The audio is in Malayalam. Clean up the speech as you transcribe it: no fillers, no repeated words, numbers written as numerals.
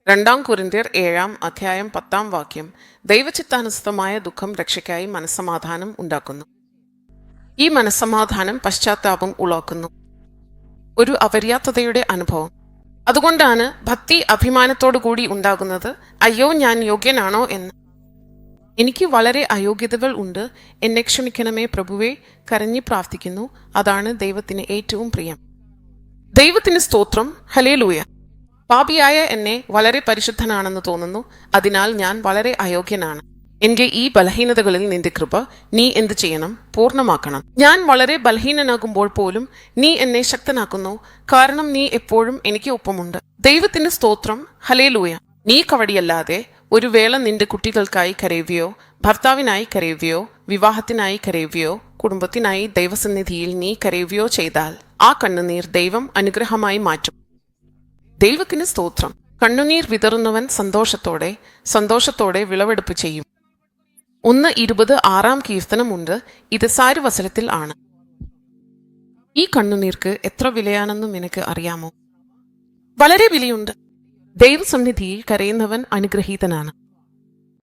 2 കൊരിന്ത്യർ 7:10 ദൈവചിത്താനുസൃതമായ ദുഃഖം രക്ഷയ്ക്കായി മനസ്സമാധാനം ഉണ്ടാക്കുന്നു. ഈ മനസ്സമാധാനം പശ്ചാത്താപം ഉളവാക്കുന്നു, ഒരു അപര്യാപ്തതയുടെ അനുഭവം. അതുകൊണ്ടാണ് ഭക്തി അഭിമാനത്തോടു കൂടി ഉണ്ടാകുന്നത്. അയ്യോ, ഞാൻ യോഗ്യനാണോ എന്ന്. എനിക്ക് വളരെ അയോഗ്യതകൾ ഉണ്ട്, എന്നെ ക്ഷമിക്കണമേ പ്രഭുവേ, കരഞ്ഞി പ്രാർത്ഥിക്കുന്നു. അതാണ് ദൈവത്തിന് ഏറ്റവും പ്രിയം. ദൈവത്തിന് സ്തോത്രം, ഹല്ലേലൂയ. പാപിയായ എന്നെ വളരെ പരിശുദ്ധനാണെന്ന് തോന്നുന്നു. അതിനാൽ ഞാൻ വളരെ അയോഗ്യനാണ്. എന്റെ ഈ ബലഹീനതകളിൽ നിന്റെ കൃപ നീ എന്ത് ചെയ്യണം? പൂർണ്ണമാക്കണം. ഞാൻ വളരെ ബലഹീനനാകുമ്പോൾ പോലും നീ എന്നെ ശക്തനാക്കുന്നു, കാരണം നീ എപ്പോഴും എനിക്ക് ഒപ്പമുണ്ട്. ദൈവത്തിന് സ്തോത്രം, ഹല്ലേലൂയ. നീ കവടിയല്ലാതെ ഒരു വേള നിന്റെ കുട്ടികൾക്കായി കരയുകയോ, ഭർത്താവിനായി കരയുകയോ, വിവാഹത്തിനായി കരയുകയോ, കുടുംബത്തിനായി ദൈവസന്നിധിയിൽ നീ കരയുകയോ ചെയ്താൽ ആ കണ്ണുനീർ ദൈവം അനുഗ്രഹമായി മാറ്റും. ദൈവത്തിന് സ്തോത്രം. കണ്ണുനീർ വിതറുന്നവൻ സന്തോഷത്തോടെ വിളവെടുപ്പ് ചെയ്യും. 1:20 ഇത് സാരുവസനത്തിൽ ആണ്. ഈ കണ്ണുനീർക്ക് എത്ര വിലയാണെന്നും നിനക്ക് അറിയാമോ? വളരെ വിലയുണ്ട്. ദൈവസന്നിധിയിൽ കരയുന്നവൻ അനുഗ്രഹീതനാണ്.